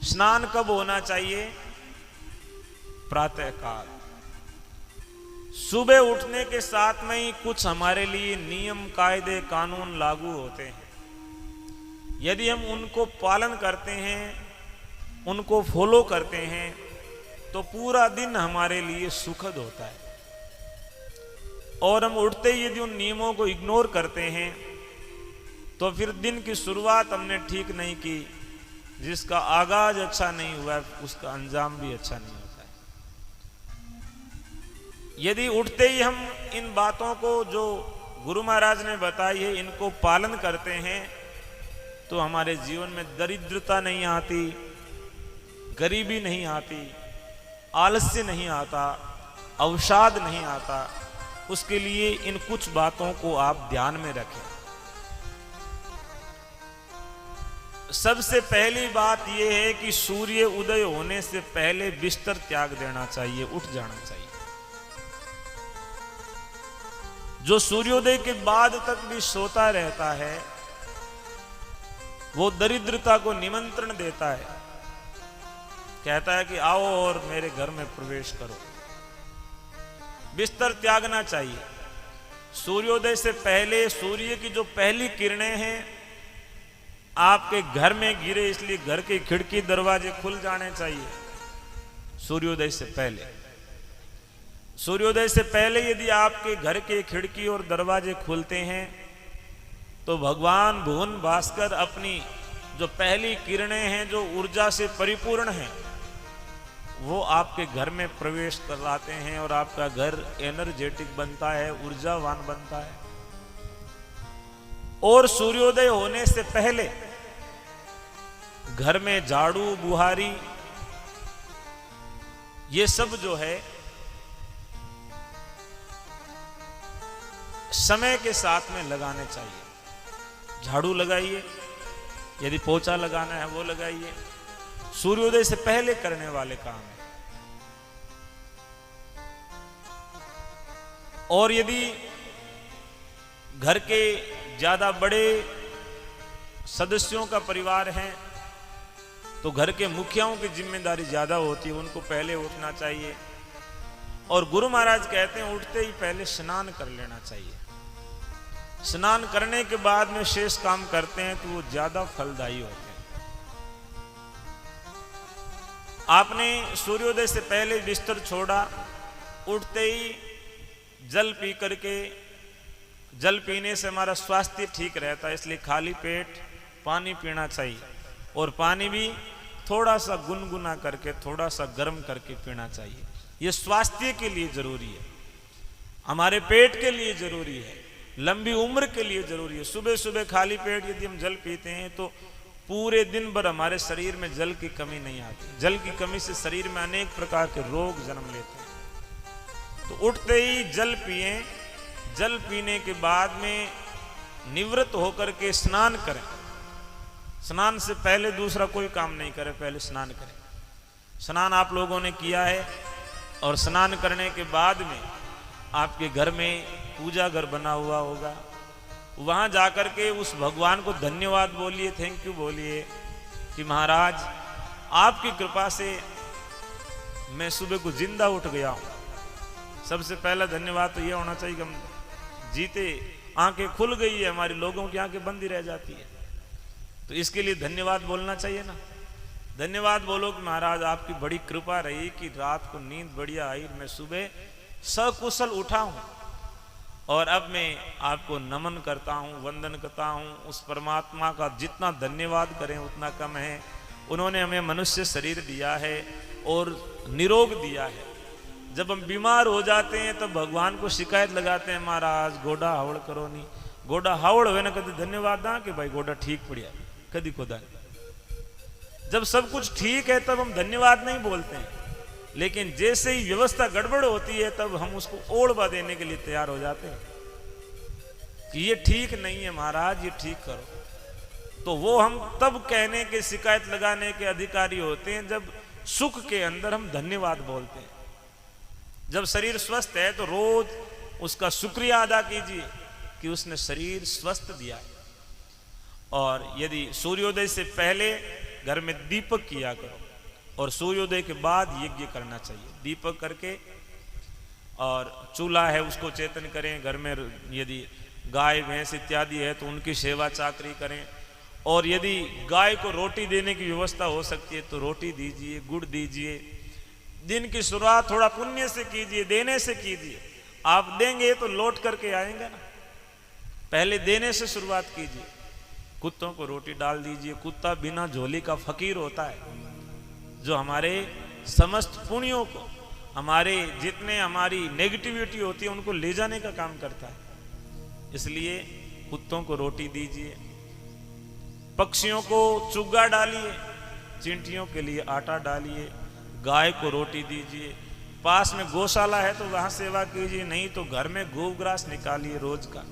स्नान कब होना चाहिए? प्रातः काल। सुबह उठने के साथ में ही कुछ हमारे लिए नियम कायदे कानून लागू होते हैं। यदि हम उनको पालन करते हैं, उनको फॉलो करते हैं, तो पूरा दिन हमारे लिए सुखद होता है। और हम उठते ही यदि उन नियमों को इग्नोर करते हैं तो फिर दिन की शुरुआत हमने ठीक नहीं की, जिसका आगाज अच्छा नहीं हुआ उसका अंजाम भी अच्छा नहीं होता है। यदि उठते ही हम इन बातों को जो गुरु महाराज ने बताई है इनको पालन करते हैं तो हमारे जीवन में दरिद्रता नहीं आती, गरीबी नहीं आती, आलस्य नहीं आता, अवसाद नहीं आता। उसके लिए इन कुछ बातों को आप ध्यान में रखें। सबसे पहली बात यह है कि सूर्य उदय होने से पहले बिस्तर त्याग देना चाहिए, उठ जाना चाहिए। जो सूर्योदय के बाद तक भी सोता रहता है वो दरिद्रता को निमंत्रण देता है, कहता है कि आओ और मेरे घर में प्रवेश करो। बिस्तर त्यागना चाहिए। सूर्योदय से पहले सूर्य की जो पहली किरणें हैं आपके घर में गिरे, इसलिए घर के खिड़की दरवाजे खुल जाने चाहिए सूर्योदय से पहले। सूर्योदय से पहले यदि आपके घर के खिड़की और दरवाजे खुलते हैं तो भगवान भुवन भास्कर अपनी जो पहली किरणें हैं, जो ऊर्जा से परिपूर्ण हैं, वो आपके घर में प्रवेश कराते हैं और आपका घर एनर्जेटिक बनता है, ऊर्जावान बनता है। और सूर्योदय होने से पहले घर में झाड़ू बुहारी ये सब जो है समय के साथ में लगाने चाहिए। झाड़ू लगाइए, यदि पोछा लगाना है वो लगाइए। सूर्योदय से पहले करने वाले काम है। और यदि घर के ज्यादा बड़े सदस्यों का परिवार है तो घर के मुखियाओं की जिम्मेदारी ज्यादा होती है, उनको पहले उठना चाहिए। और गुरु महाराज कहते हैं उठते ही पहले स्नान कर लेना चाहिए। स्नान करने के बाद में शेष काम करते हैं तो वो ज्यादा फलदायी होते हैं। आपने सूर्योदय से पहले बिस्तर छोड़ा, उठते ही जल पी करके, जल पीने से हमारा स्वास्थ्य ठीक रहता है, इसलिए खाली पेट पानी पीना चाहिए। और पानी भी थोड़ा सा गुनगुना करके, थोड़ा सा गर्म करके पीना चाहिए। यह स्वास्थ्य के लिए जरूरी है, हमारे पेट के लिए जरूरी है, लंबी उम्र के लिए जरूरी है। सुबह सुबह खाली पेट यदि हम जल पीते हैं तो पूरे दिन भर हमारे शरीर में जल की कमी नहीं आती। जल की कमी से शरीर में अनेक प्रकार के रोग जन्म लेते हैं। तो उठते ही जल पिए, जल पीने के बाद में निवृत्त होकर के स्नान करें। स्नान से पहले दूसरा कोई काम नहीं करें, पहले स्नान करें। स्नान आप लोगों ने किया है और स्नान करने के बाद में आपके घर में पूजा घर बना हुआ होगा, वहां जाकर के उस भगवान को धन्यवाद बोलिए, थैंक यू बोलिए कि महाराज आपकी कृपा से मैं सुबह को जिंदा उठ गया हूं। सबसे पहला धन्यवाद तो यह होना चाहिए कि हम जीते, आंखें खुल गई है, हमारी लोगों की आंखें बंदी रह जाती है, तो इसके लिए धन्यवाद बोलना चाहिए ना। धन्यवाद बोलो कि महाराज आपकी बड़ी कृपा रही कि रात को नींद बढ़िया आई, मैं सुबह सकुशल उठा हूं और अब मैं आपको नमन करता हूं, वंदन करता हूं। उस परमात्मा का जितना धन्यवाद करें उतना कम है। उन्होंने हमें मनुष्य शरीर दिया है और निरोग दिया है। जब हम बीमार हो जाते हैं तब भगवान को शिकायत लगाते हैं, महाराज गोडा हावड़ करो नहीं। गोडा हावड़ हुए ना कभी धन्यवाद दा कि भाई गोडा ठीक पड़िया, कभी खुदा। जब सब कुछ ठीक है तब हम धन्यवाद नहीं बोलते हैं, लेकिन जैसे ही व्यवस्था गड़बड़ होती है तब हम उसको ओढ़वा देने के लिए तैयार हो जाते हैं कि ये ठीक नहीं है महाराज, ये ठीक करो। तो वो हम तब कहने के, शिकायत लगाने के अधिकारी होते हैं जब सुख के अंदर हम धन्यवाद बोलते हैं। जब शरीर स्वस्थ है तो रोज उसका शुक्रिया अदा कीजिए कि उसने शरीर स्वस्थ दिया। और यदि सूर्योदय से पहले घर में दीपक किया करो, और सूर्योदय के बाद यज्ञ करना चाहिए। दीपक करके और चूल्हा है उसको चेतन करें, घर में यदि गाय भैंस इत्यादि है तो उनकी सेवा चाकरी करें, और यदि गाय को रोटी देने की व्यवस्था हो सकती है तो रोटी दीजिए, गुड़ दीजिए। दिन की शुरुआत थोड़ा पुण्य से कीजिए, देने से कीजिए। आप देंगे तो लौट करके आएंगे ना, पहले देने से शुरुआत कीजिए। कुत्तों को रोटी डाल दीजिए। कुत्ता बिना झोली का फकीर होता है, जो हमारे समस्त पुण्यों को, हमारे जितने हमारी नेगेटिविटी होती है उनको ले जाने का काम करता है। इसलिए कुत्तों को रोटी दीजिए, पक्षियों को चुग्गा डालिए, चींटियों के लिए आटा डालिए, गाय को रोटी दीजिए। पास में गौशाला है तो वहां सेवा कीजिए, नहीं तो घर में गौग्रास निकालिए रोज का।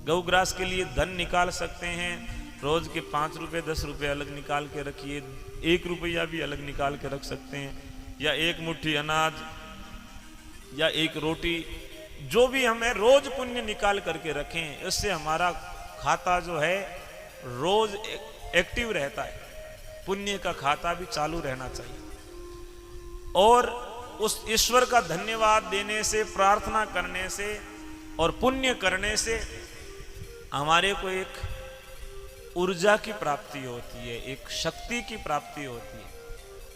गौग्रास के लिए धन निकाल सकते हैं, रोज के 5 रुपए 10 रुपए अलग निकाल के रखिए, 1 रुपया भी अलग निकाल के रख सकते हैं, या 1 मुट्ठी अनाज या 1 रोटी, जो भी हमें रोज पुण्य निकाल करके रखें। इससे हमारा खाता जो है रोज एक्टिव रहता है। पुण्य का खाता भी चालू रहना चाहिए, और उस ईश्वर का धन्यवाद देने से, प्रार्थना करने से और पुण्य करने से हमारे को एक ऊर्जा की प्राप्ति होती है, एक शक्ति की प्राप्ति होती है,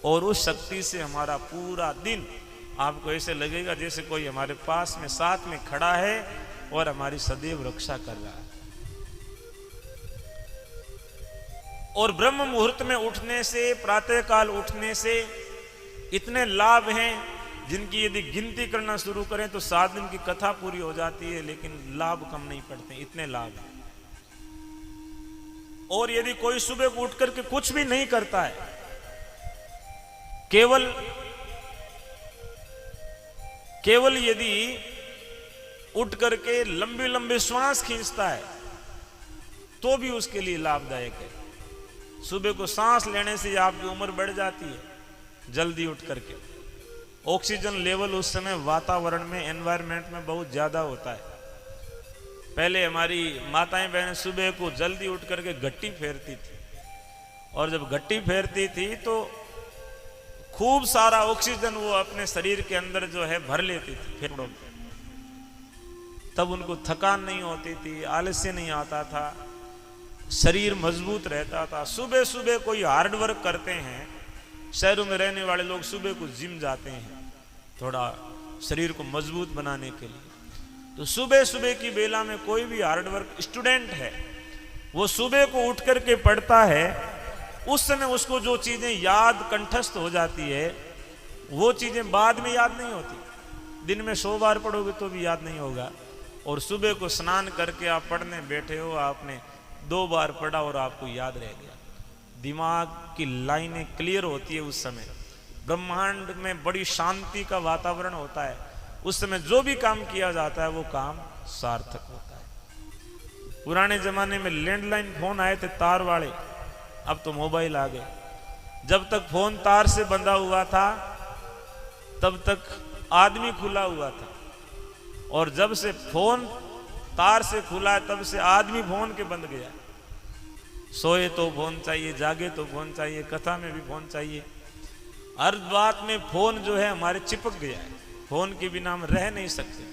और उस शक्ति से हमारा पूरा दिन आपको ऐसे लगेगा जैसे कोई हमारे पास में साथ में खड़ा है और हमारी सदैव रक्षा कर रहा है। और ब्रह्म मुहूर्त में उठने से, प्रातः काल उठने से इतने लाभ हैं जिनकी यदि गिनती करना शुरू करें तो 7 दिन की कथा पूरी हो जाती है, लेकिन लाभ कम नहीं पड़ते, इतने लाभ हैं। और यदि कोई सुबह को उठ करके कुछ भी नहीं करता है, केवल यदि उठ करके लंबे लंबे श्वास खींचता है तो भी उसके लिए लाभदायक है। सुबह को सांस लेने से आपकी उम्र बढ़ जाती है, जल्दी उठ करके। ऑक्सीजन लेवल उस समय वातावरण में, एनवायरनमेंट में बहुत ज्यादा होता है। पहले हमारी माताएं बहनें सुबह को जल्दी उठ करके घट्टी फेरती थी, और जब घट्टी फेरती थी तो खूब सारा ऑक्सीजन वो अपने शरीर के अंदर जो है भर लेती थी फेफड़ों में। तब उनको थकान नहीं होती थी, आलस्य नहीं आता था, शरीर मजबूत रहता था। सुबह सुबह कोई हार्ड वर्क करते हैं, शहरों में रहने वाले लोग सुबह को जिम जाते हैं थोड़ा शरीर को मजबूत बनाने के लिए। तो सुबह सुबह की बेला में कोई भी हार्ड वर्क स्टूडेंट है, वो सुबह को उठ करके पढ़ता है, उस समय उसको जो चीजें याद कंठस्थ हो जाती है वो चीजें बाद में याद नहीं होती। दिन में 100 बार पढ़ोगे तो भी याद नहीं होगा, और सुबह को स्नान करके आप पढ़ने बैठे हो, आपने 2 बार पढ़ा और आपको याद रह गया। दिमाग की लाइनें क्लियर होती है उस समय। ब्रह्मांड में बड़ी शांति का वातावरण होता है, उस समय जो भी काम किया जाता है वो काम सार्थक होता है। पुराने जमाने में लैंडलाइन फोन आए थे तार वाले, अब तो मोबाइल आ गए। जब तक फोन तार से बंधा हुआ था तब तक आदमी खुला हुआ था, और जब से फोन तार से खुला है तब से आदमी फोन के बंध गया। सोए तो फोन चाहिए, जागे तो फोन चाहिए, कथा में भी फोन चाहिए, हर बात में फोन जो है हमारे चिपक गया है। फोन के बिना हम रह नहीं सकते।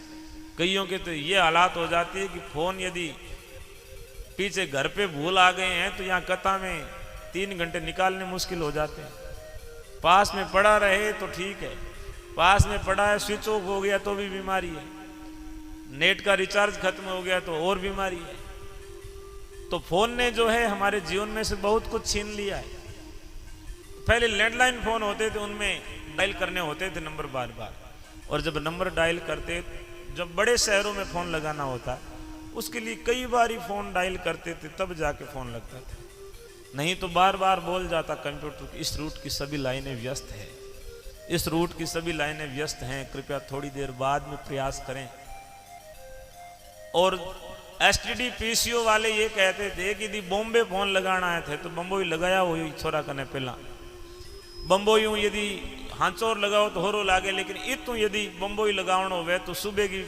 कईयों के तो ये हालात हो जाती है कि फोन यदि पीछे घर पे भूल आ गए हैं तो यहाँ कथा में 3 घंटे निकालने मुश्किल हो जाते हैं। पास में पड़ा रहे तो ठीक है, पास में पड़ा है स्विच ऑफ हो गया तो भी बीमारी है, नेट का रिचार्ज खत्म हो गया तो और बीमारी है। तो फोन ने जो है हमारे जीवन में से बहुत कुछ छीन लिया है। पहले लैंडलाइन फोन होते थे, उनमें डायल करने होते थे नंबर बार बार, और जब नंबर डायल करते, जब बड़े शहरों में फोन लगाना होता उसके लिए कई बार ही फोन डायल करते थे तब जाके फोन लगता था, नहीं तो बार बार बोल जाता कंप्यूटर इस रूट की सभी लाइनें व्यस्त है, इस रूट की सभी लाइनें व्यस्त हैं, कृपया थोड़ी देर बाद में प्रयास करें। और एसटीडी पीसीओ वाले ये कहते थे कि यदि बॉम्बे फोन लगाना आए थे तो बम्बोई लगाया हो छोरा कने पहला, बम्बोई यदि हांचोर लगाओ तो होरो लागे, लेकिन इतु यदि बम्बोई लगावनो हो तो सुबह की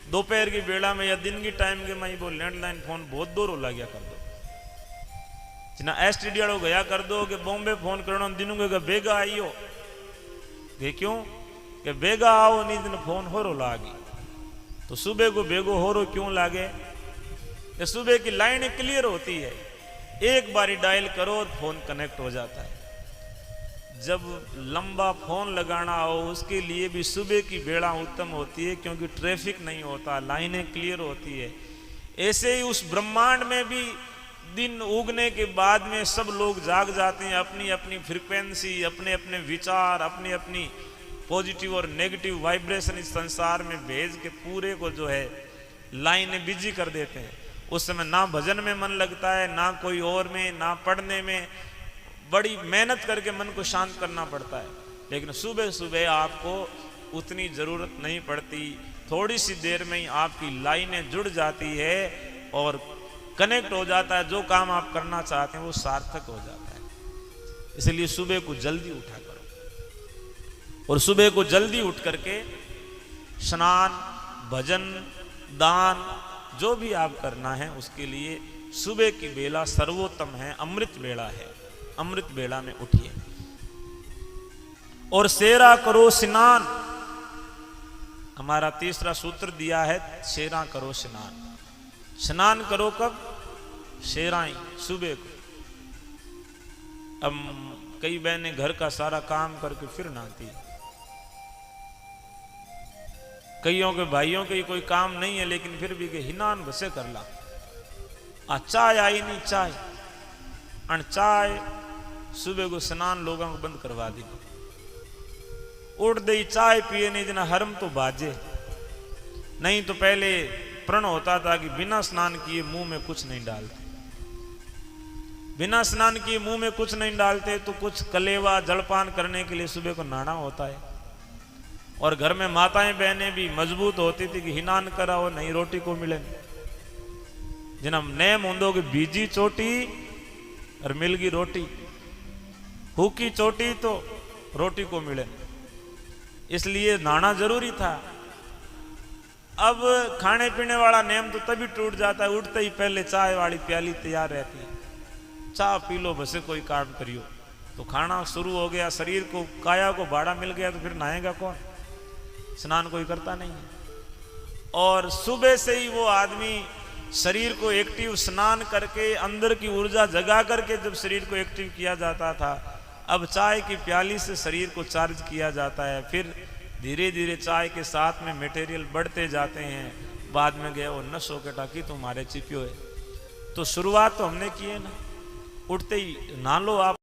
दोपहर की बेला में या दिन की टाइम के मैं वो लैंडलाइन फोन बहुत दूर लग गया कर दो। जना एसटीडी वालों गया कर दो कि बॉम्बे फोन करना दिनों के बेगा आइयो ये क्यों कि बेगा आओ नहीं दिन फोन हो रो लागी। तो सुबह को बेगो हो रो क्यों लागे? ये सुबह की लाइन क्लियर होती है, एक बारी डायल करो और फोन कनेक्ट हो जाता है। जब लंबा फोन लगाना हो उसके लिए भी सुबह की बेड़ा उत्तम होती है, क्योंकि ट्रैफिक नहीं होता, लाइनें क्लियर होती है। ऐसे ही उस ब्रह्मांड में भी दिन उगने के बाद में सब लोग जाग जाते हैं, अपनी अपनी फ्रीक्वेंसी, अपने अपने विचार, अपनी अपनी पॉजिटिव और नेगेटिव वाइब्रेशन इस संसार में भेज के पूरे को जो है लाइनें बिजी कर देते हैं। उस समय ना भजन में मन लगता है, ना कोई और में, ना पढ़ने में, बड़ी मेहनत करके मन को शांत करना पड़ता है। लेकिन सुबह सुबह आपको उतनी ज़रूरत नहीं पड़ती, थोड़ी सी देर में ही आपकी लाइनें जुड़ जाती है और कनेक्ट हो जाता है। जो काम आप करना चाहते हैं वो सार्थक हो जाता है। इसलिए सुबह को जल्दी उठा करो, और सुबह को जल्दी उठ करके स्नान, भजन, दान जो भी आप करना है उसके लिए सुबह की बेला सर्वोत्तम है, अमृत बेला है। अमृत बेला में उठिए और सेरा करो स्नान। हमारा तीसरा सूत्र दिया है, सेरा करो स्नान। स्नान करो कब? शेराई सुबह को। अब कई बहनें घर का सारा काम करके फिर नहाती, कईयों के भाइयों के कोई काम नहीं है लेकिन फिर भी के हिनान बसे कर ला। चाय आई नहीं चाय, अन चाय सुबह को स्नान लोगों को बंद करवा दी। उठ दई चाय पिए नहीं जना हरम तो बाजे। नहीं तो पहले प्रण होता था कि बिना स्नान किए मुंह में कुछ नहीं डालते, बिना स्नान किए मुंह में कुछ नहीं डालते। तो कुछ कलेवा जलपान करने के लिए सुबह को नहाना होता है। और घर में माताएं बहनें भी मजबूत होती थी कि हिनान कराओ नहीं रोटी को मिले। जिन्हें नेम होंदो कि बीजी चोटी और मिलगी रोटी, हुकी चोटी तो रोटी को मिले, इसलिए नहाना जरूरी था। अब खाने पीने वाला नेम तो तभी टूट जाता है, उठते ही पहले चाय वाली प्याली तैयार रहती है, चाय पी लो बसे कोई काम करियो। तो खाना शुरू हो गया, शरीर को काया को भाड़ा मिल गया, तो फिर नहाएगा कौन? स्नान कोई करता नहीं है। और सुबह से ही वो आदमी शरीर को एक्टिव स्नान करके अंदर की ऊर्जा जगा करके जब शरीर को एक्टिव किया जाता था, अब चाय की प्याली से शरीर को चार्ज किया जाता है। फिर धीरे धीरे चाय के साथ में मटेरियल बढ़ते जाते हैं। बाद में गए वो नशो के टाकी तुम्हारे चिपियो है। तो शुरुआत तो हमने की है ना, उठते ही नहा लो आप।